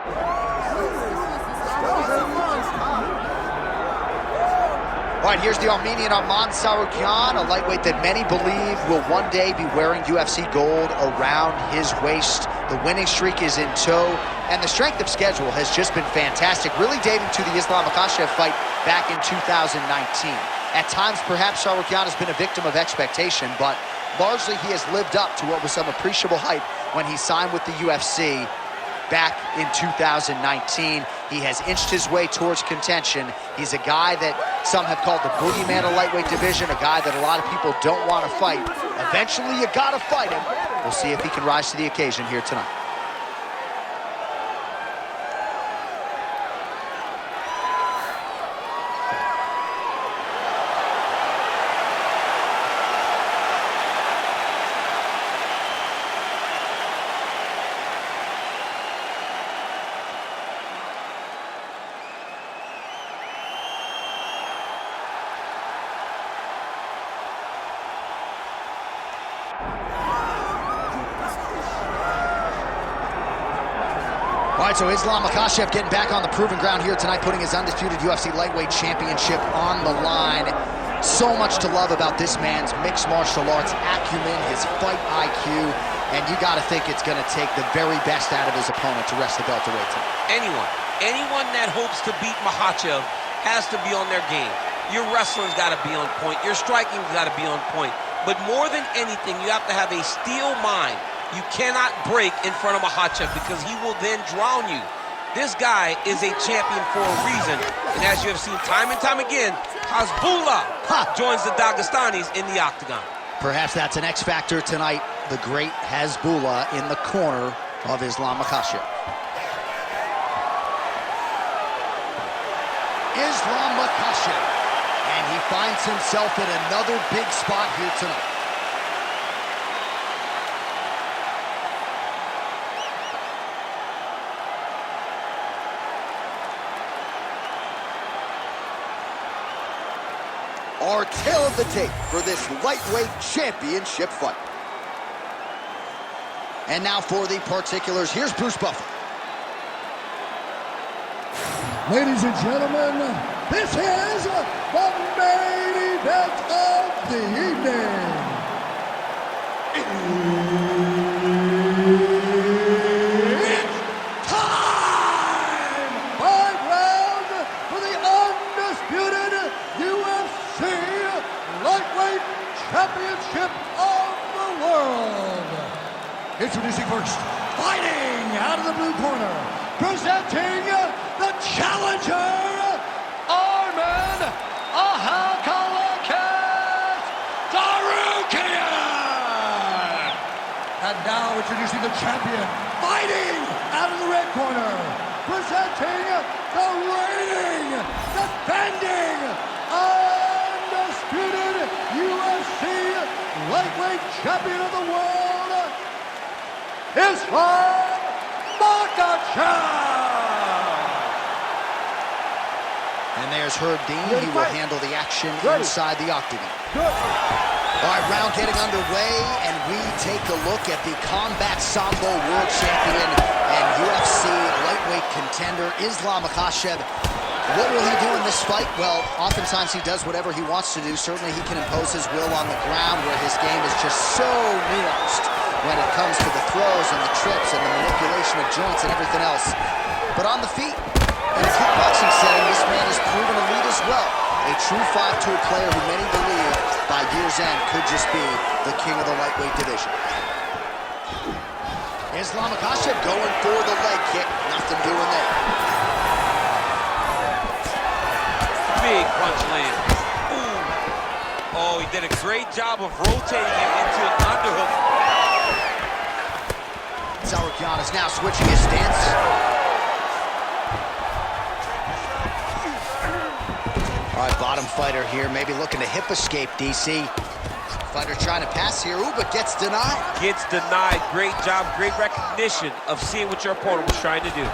All right, here's the Armenian Arman Tsarukyan, a lightweight that many believe will one day be wearing UFC gold around his waist. The winning streak is in tow, and the strength of schedule has just been fantastic, really dating to the Islam Makhachev fight back in 2019. At times, perhaps Tsarukyan has been a victim of expectation, but largely he has lived up to what was some appreciable hype when he signed with the UFC back in 2019. He has inched his way towards contention. He's a guy that some have called the boogeyman of lightweight division, a guy that a lot of people don't want to fight. Eventually, you gotta fight him. We'll see if he can rise to the occasion here tonight. All right, so Islam Makhachev getting back on the proven ground here tonight, putting his undisputed UFC lightweight championship on the line. So much to love about this man's mixed martial arts acumen, his fight IQ, and you got to think it's going to take the very best out of his opponent to wrest the belt away tonight. Anyone that hopes to beat Makhachev has to be on their game. Your wrestling's got to be on point. Your striking's got to be on point. But more than anything, you have to have a steel mind. You cannot break in front of Makhachev because he will then drown you. This guy is a champion for a reason. And as you have seen time and time again, Hasbullah joins the Dagestanis in the octagon. Perhaps that's an X factor tonight. The great Hasbullah in the corner of Islam Makhachev. Islam Makhachev. And he finds himself in another big spot here tonight. Our tale of the tape for this lightweight championship fight. And now for the particulars, here's Bruce Buffer. Ladies and gentlemen, this is the main event of the evening. It's time! 5 rounds for the undisputed UFC Lightweight Championship of the world. Introducing first, fighting out of the blue corner, presenting the challenger, Arman Tsarukyan. And now introducing the champion, fighting out of the red corner, presenting the reigning, defending, undisputed UFC lightweight champion of the world, Islam Makhachev. And there's Herb Dean. He will handle the action inside the octagon. All right, round getting underway, and we take a look at the Combat Sambo World Champion and UFC lightweight contender, Islam Makhachev. What will he do in this fight? Well, oftentimes he does whatever he wants to do. Certainly he can impose his will on the ground, where his game is just so nuanced when it comes to the throws and the trips and the manipulation of joints and everything else. But on the feet, in a kickboxing setting, this man has proven elite as well. A true 5-tool player who many believe by year's end could just be the king of the lightweight division. Islam Makhachev going for the leg kick. Nothing doing there. Big punch land. Ooh. Oh, he did a great job of rotating him into an underhook. Tsarukyan is now switching his stance. All right, bottom fighter here, maybe looking to hip escape, DC. Fighter trying to pass here, ooh, but gets denied. Gets denied. Great job, great recognition of seeing what your opponent was trying to do.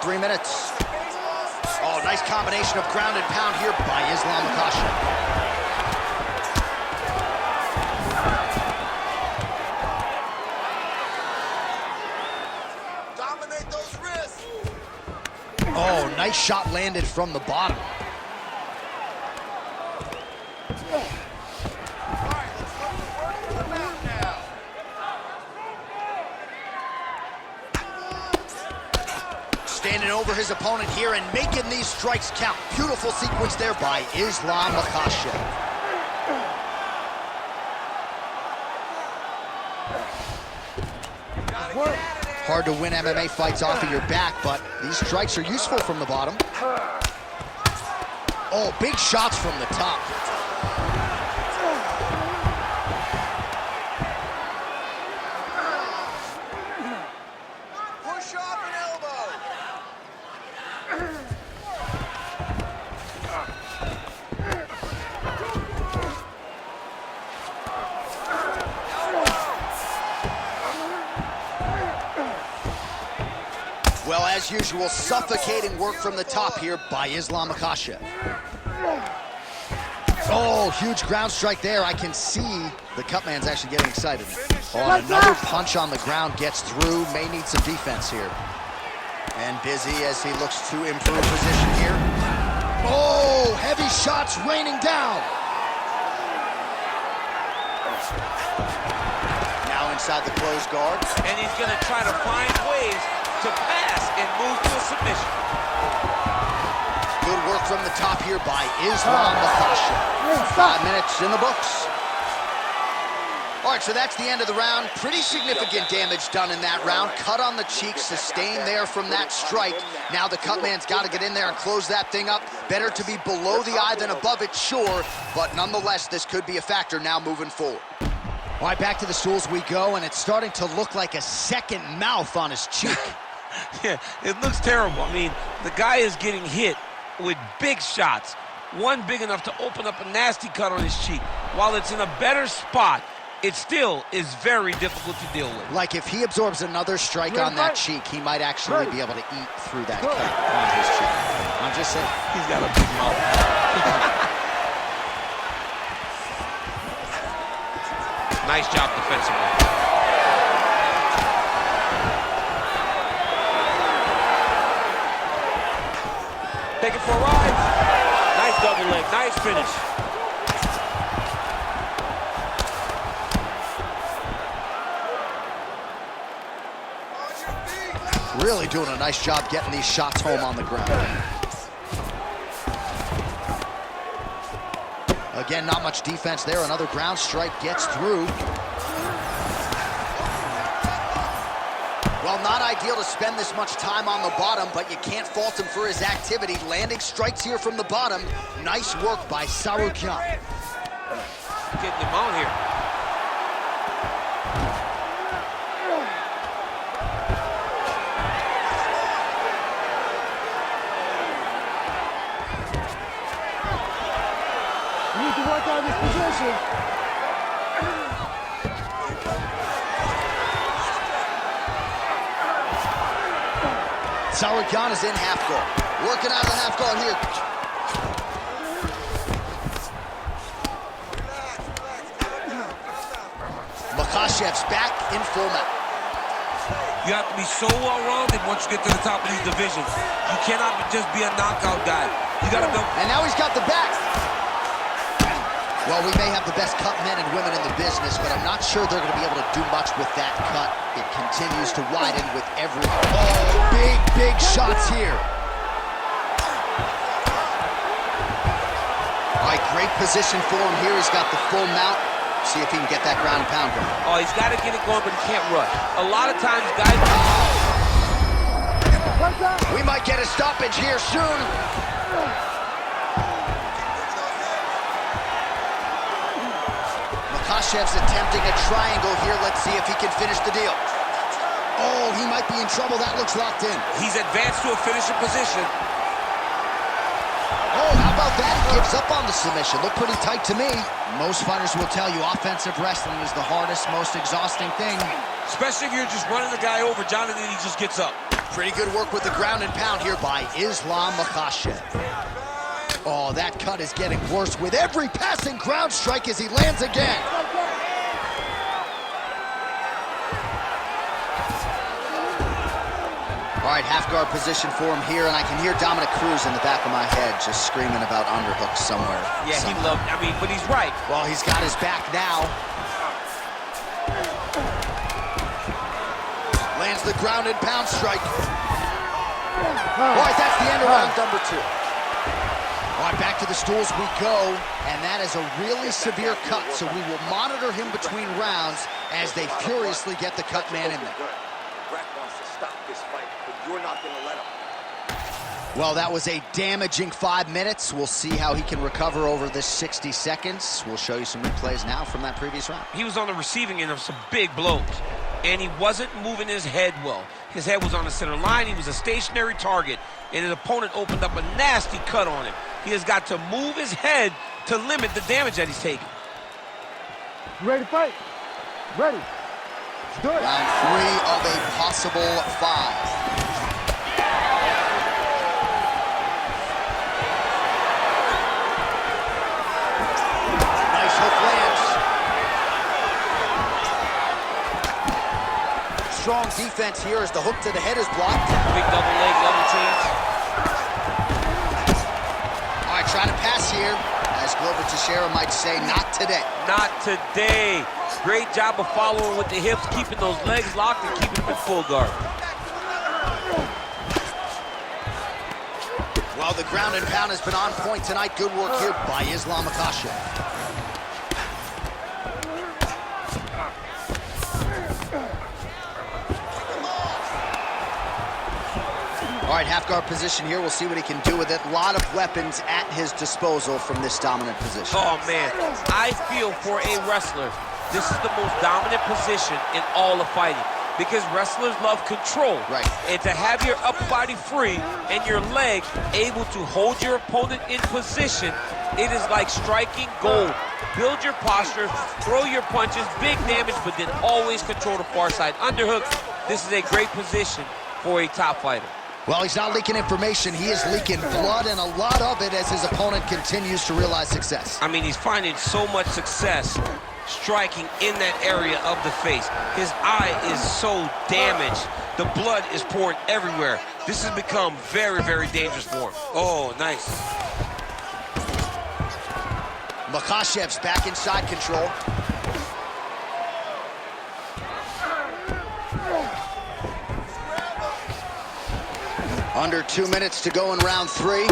3 minutes. Oh, nice combination of ground and pound here by Islam Makhachev. Nice shot landed from the bottom. Standing over his opponent here and making these strikes count. Beautiful sequence there by Islam Makhachev. Hard to win MMA fights off of your back, but these strikes are useful from the bottom. Oh, big shots from the top. Push off an elbow. Well, as usual, suffocating work from the top here by Islam Makhachev. Oh, huge ground strike there. I can see the cut man's actually getting excited. Oh, another punch on the ground gets through. May need some defense here. And busy as he looks to improve position here. Oh, heavy shots raining down. Now inside the closed guard. And he's going to try to find ways to pass and move to a submission. Good work from the top here by Islam Makhachev. 5 minutes in the books. All right, so that's the end of the round. Pretty significant damage done in that round. Cut on the cheek, sustained there from that strike. Now the cut man's got to get in there and close that thing up. Better to be below the eye than above it, sure. But nonetheless, this could be a factor now moving forward. All right, back to the stools we go, and it's starting to look like a second mouth on his cheek. Yeah, it looks terrible. I mean, the guy is getting hit with big shots. One big enough to open up a nasty cut on his cheek. While it's in a better spot, it still is very difficult to deal with. Like if he absorbs another strike on that cheek, he might actually be able to eat through that cut on his cheek. I'm just saying. He's got a big mouth. Nice job defensively. Take it for a ride. Nice double leg, nice finish. Really doing a nice job getting these shots home on the ground. Again, not much defense there. Another ground strike gets through. Well, not ideal to spend this much time on the bottom, but you can't fault him for his activity. Landing strikes here from the bottom. Nice work by Tsarukyan. Getting him out here. You need to work on this position. Tsarukyan is in half guard. Working out of the half guard here. Makhachev's back in full mount. You have to be so well-rounded once you get to the top of these divisions. You cannot just be a knockout guy. You got to go. And now he's got the back. Well, we may have the best cut men and women in the business, but I'm not sure they're going to be able to do much with that cut. It continues to widen with every... Oh, big shots here. All right, great position for him here. He's got the full mount. See if he can get that ground and pound going. Oh, he's got to get it going, but he can't rush. A lot of times, guys... We might get a stoppage here soon. Makhachev's attempting a triangle here. Let's see if he can finish the deal. Oh, he might be in trouble. That looks locked in. He's advanced to a finishing position. Oh, how about that? He gives up on the submission. Looked pretty tight to me. Most fighters will tell you offensive wrestling is the hardest, most exhausting thing. Especially if you're just running the guy over, Jonathan, he just gets up. Pretty good work with the ground and pound here by Islam Makhachev. Oh, that cut is getting worse with every passing ground strike as he lands again. All All right, half guard position for him here, and I can hear Dominic Cruz in the back of my head just screaming about underhooks somewhere. Yeah, he loved, but he's right. Well, he's got his back now. Lands the ground and pound strike. All right, that's the end of round number 2. All right, back to the stools we go, and that is a really severe cut, so we will monitor him between rounds as they furiously get the cut man in there. Brett wants to stop this fight, but you're not going to let him. Well, that was a damaging 5 minutes. We'll see how he can recover over this 60 seconds. We'll show you some replays now from that previous round. He was on the receiving end of some big blows, and he wasn't moving his head well. His head was on the center line. He was a stationary target, and his opponent opened up a nasty cut on him. He has got to move his head to limit the damage that he's taking. You ready to fight? Ready. Let's do it. Round 3 of a possible 5. Nice hook lands. Strong defense here as the hook to the head is blocked. Big double leg, double teams. All right, trying to pass here. As Glover Teixeira might say, not today. Not today. Great job of following with the hips, keeping those legs locked and keeping them in full guard. Well, the ground and pound has been on point tonight. Good work here by Islam Makhachev. All right, half guard position here. We'll see what he can do with it. A lot of weapons at his disposal from this dominant position. Oh, man. I feel for a wrestler, this is the most dominant position in all of fighting because wrestlers love control. Right. And to have your upper body free and your leg able to hold your opponent in position, it is like striking gold. Build your posture, throw your punches, big damage, but then always control the far side underhook. This is a great position for a top fighter. Well, he's not leaking information. He is leaking blood, and a lot of it as his opponent continues to realize success. I mean, he's finding so much success striking in that area of the face. His eye is so damaged. The blood is pouring everywhere. This has become very, very dangerous for him. Oh, nice. Makhachev's back in side control. Under 2 minutes to go in round 3.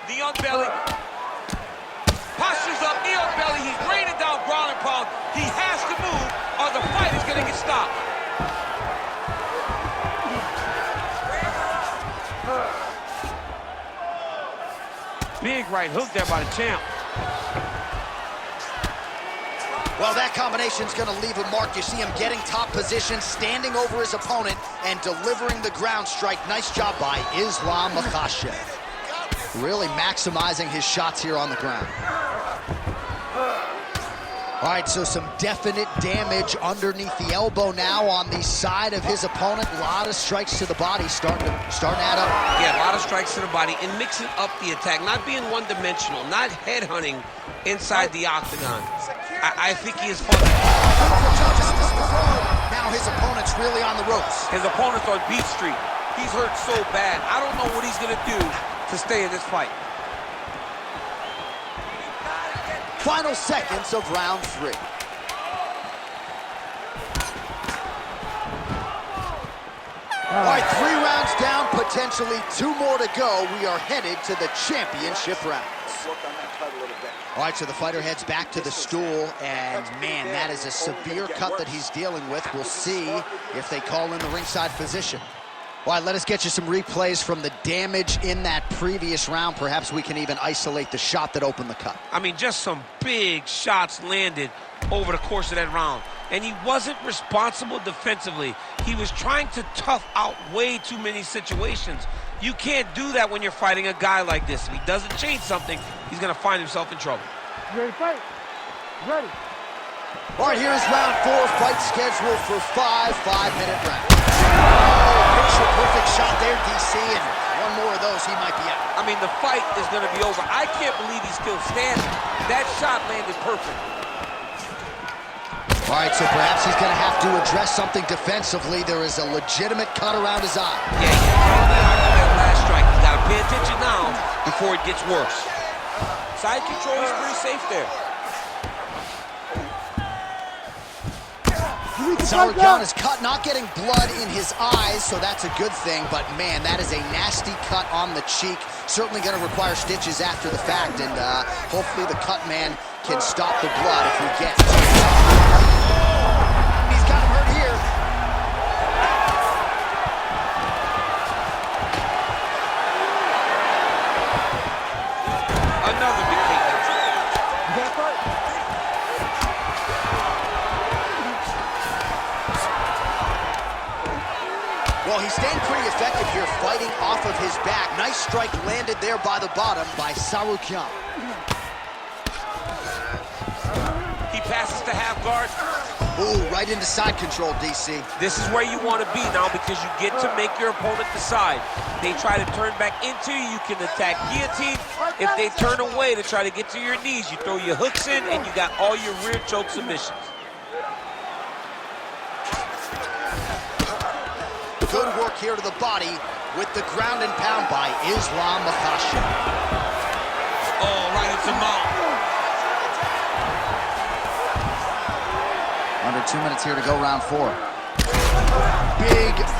Knee on belly. Postures up, knee on belly. He's raining down ground and pound. He has to move or the fight is going to get stopped. Big right hook there by the champ. Well, that combination's going to leave a mark. You see him getting top position, standing over his opponent, and delivering the ground strike. Nice job by Islam Makhachev. Really maximizing his shots here on the ground. All right, so some definite damage underneath the elbow now on the side of his opponent. A lot of strikes to the body starting to add up. Yeah, a lot of strikes to the body and mixing up the attack, not being one-dimensional, not headhunting inside the octagon. I think he is fun. Now his opponent's really on the ropes. His opponent's on Beat Street. He's hurt so bad. I don't know what he's going to do to stay in this fight. Final seconds of round 3. All right, 3 rounds down, potentially 2 more to go. We are headed to the championship rounds. All right, so the fighter heads back to the stool, and man, that is a severe cut that he's dealing with. We'll see if they call in the ringside physician. All right, let us get you some replays from the damage in that previous round. Perhaps we can even isolate the shot that opened the cut. I mean, just some big shots landed over the course of that round. And he wasn't responsible defensively. He was trying to tough out way too many situations. You can't do that when you're fighting a guy like this. If he doesn't change something, he's going to find himself in trouble. You ready to fight? Ready. All right, here's round 4, fight scheduled for 5 5-minute rounds. Oh, picture-perfect shot there, DC, and one more of those, he might be out. I mean, the fight is going to be over. I can't believe he's still standing. That shot landed perfect. All right, so perhaps he's going to have to address something defensively. There is a legitimate cut around his eye. Yeah, you saw that after that last strike. You got to pay attention now before it gets worse. Side control is pretty safe there. Tsarukyan is cut, not getting blood in his eyes, so that's a good thing. But, man, that is a nasty cut on the cheek. Certainly going to require stitches after the fact, and hopefully the cut man can stop the blood if we get. He's got him hurt here. Another big takedown. Well, he's staying pretty effective here, fighting off of his back. Nice strike landed there by the bottom by Tsarukyan. He passes to half guard. Ooh, right into side control, DC. This is where you want to be now because you get to make your opponent decide. They try to turn back into you, you can attack guillotine. If they turn away to try to get to your knees, you throw your hooks in and you got all your rear choke submissions. Good work here to the body with the ground and pound by Islam Makhachev. Oh, right into mouth. Under 2 minutes here to go, round 4.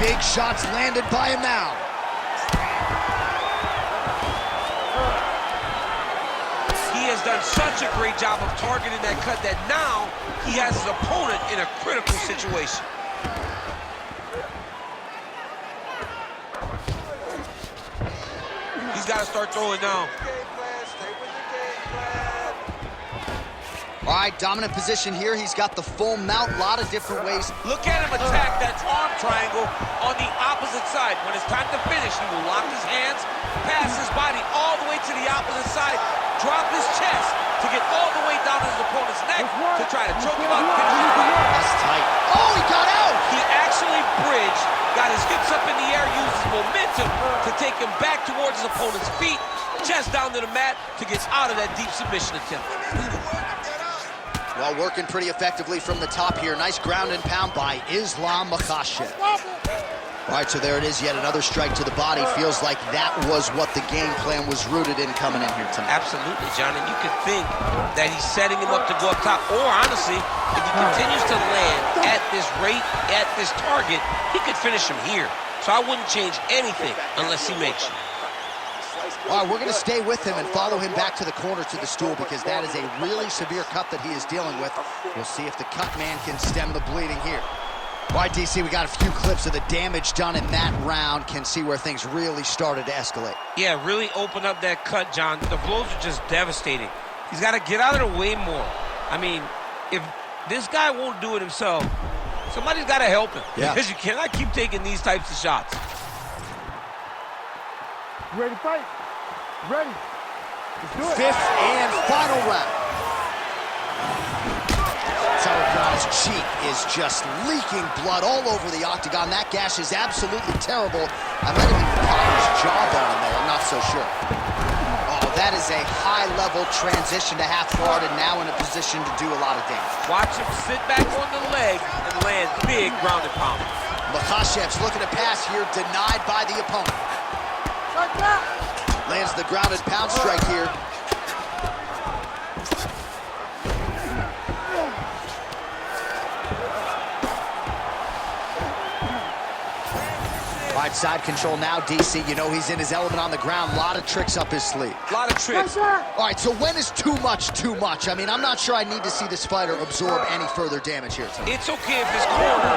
Big shots landed by him now. He has done such a great job of targeting that cut that now he has his opponent in a critical situation. He's got to start throwing now. All right, dominant position here. He's got the full mount, a lot of different ways. Look at him attack that arm triangle on the opposite side. When it's time to finish, he will lock his hands, pass his body all the way to the opposite side, drop his chest to get all the way down to his opponent's neck to try to choke him out and finish his fight. That's tight. Oh, he got out! He actually bridged, got his hips up in the air, used his momentum to take him back towards his opponent's feet, chest down to the mat to get out of that deep submission attempt. Well, working pretty effectively from the top here. Nice ground and pound by Islam Makhachev. All right, so there it is, yet another strike to the body. Feels like that was what the game plan was rooted in coming in here tonight. Absolutely, John, and you could think that he's setting him up to go up top, or honestly, if he continues to land at this rate, at this target, he could finish him here. So I wouldn't change anything unless he makes you. All right, we're going to stay with him and follow him back to the corner to the stool because that is a really severe cut that he is dealing with. We'll see if the cut man can stem the bleeding here. All right, DC, we got a few clips of the damage done in that round. Can see where things really started to escalate. Yeah, really open up that cut, John. The blows are just devastating. He's got to get out of the way more. I mean, if this guy won't do it himself, somebody's got to help him. Yeah. Because you cannot keep taking these types of shots. You ready to fight? Ready. Let's do it. Fifth and final round. Tsarukyan's cheek is just leaking blood all over the octagon. That gash is absolutely terrible. I might have even caught his jawbone in there. I'm not so sure. Oh, that is a high-level transition to half guard and now in a position to do a lot of damage. Watch him sit back on the leg and land big ground and pound. Makhachev's looking to pass here, denied by the opponent. Lands the ground and pound strike here. All right, side control now, DC. You know he's in his element on the ground. A lot of tricks up his sleeve. A lot of tricks. All right, so when is too much too much? I mean, I'm not sure I need to see this fighter absorb any further damage here tonight. It's okay if his corner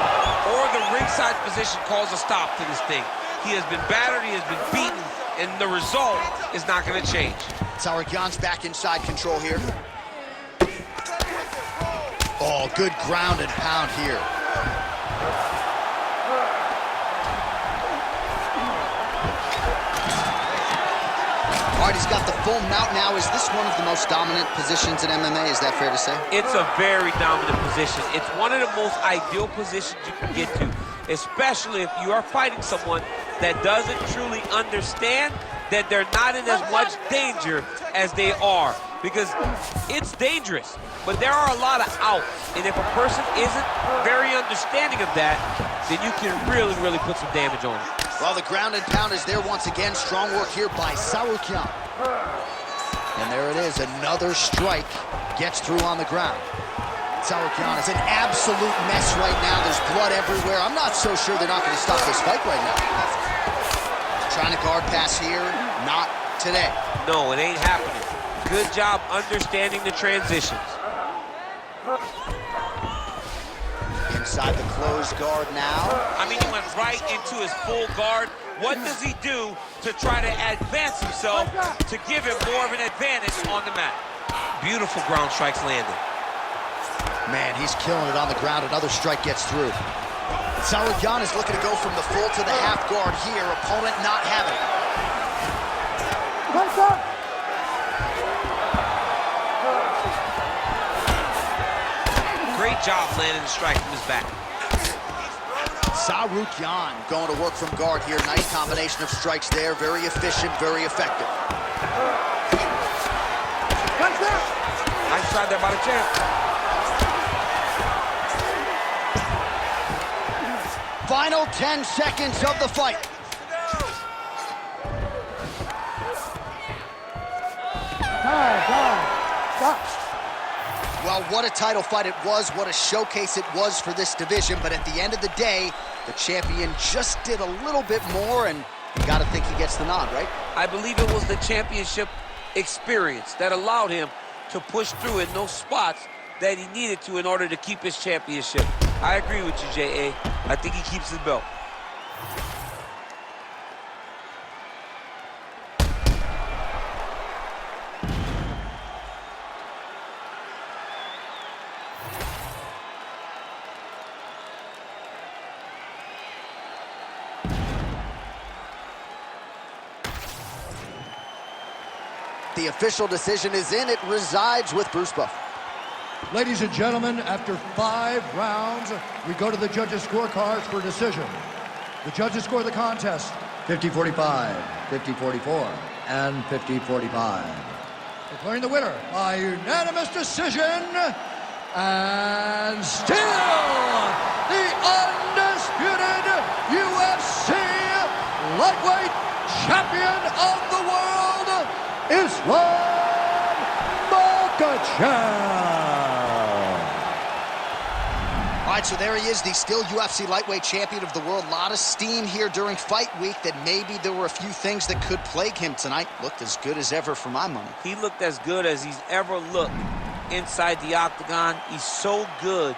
or the ringside position calls a stop to this thing. He has been battered, he has been beaten, and the result is not going to change. Tsarukyan's back inside control here. Oh, good ground and pound here. All right, he's got the full mount now. Is this one of the most dominant positions in MMA? Is that fair to say? It's a very dominant position. It's one of the most ideal positions you can get to, especially if you are fighting someone that doesn't truly understand that they're not in as much danger as they are. because it's dangerous, but there are a lot of outs. And if a person isn't very understanding of that, then you can really, really put some damage on it. Well, the ground and pound is there once again. Strong work here by Tsarukyan. And there it is, another strike gets through on the ground. Tsarukyan is an absolute mess right now. There's blood everywhere. I'm not so sure they're not going to stop this fight right now. Trying to guard pass here, not today. No, it ain't happening. Good job understanding the transitions. Inside the closed guard now. I mean, he went right into his full guard. What does he do to try to advance himself to give him more of an advantage on the mat? Beautiful ground strikes landed. Man, he's killing it on the ground. Another strike gets through. Tsarukyan is looking to go from the full to the half guard here. Opponent not having it. Great job landing the strike from his back. Tsarukyan going to work from guard here. Nice combination of strikes there. Very efficient, very effective. Nice try there by the champ. Final 10 seconds of the fight. Stop. Well, what a title fight it was. What a showcase it was for this division. But at the end of the day, the champion just did a little bit more, and you got to think he gets the nod, right? I believe it was the championship experience that allowed him to push through in those spots that he needed to in order to keep his championship. I agree with you, J.A. I think he keeps his belt. The official decision is in. It resides with Bruce Buffer. Ladies and gentlemen, after 5 rounds, we go to the judges' scorecards for a decision. The judges score the contest 50-45, 50-44, and 50-45. Declaring the winner by unanimous decision, and still the undisputed UFC lightweight champion of the world, Islam Makhachev. All right, so there he is, the still UFC lightweight champion of the world. A lot of steam here during fight week that maybe there were a few things that could plague him tonight. Looked as good as ever for my money. He looked as good as he's ever looked inside the octagon. He's so good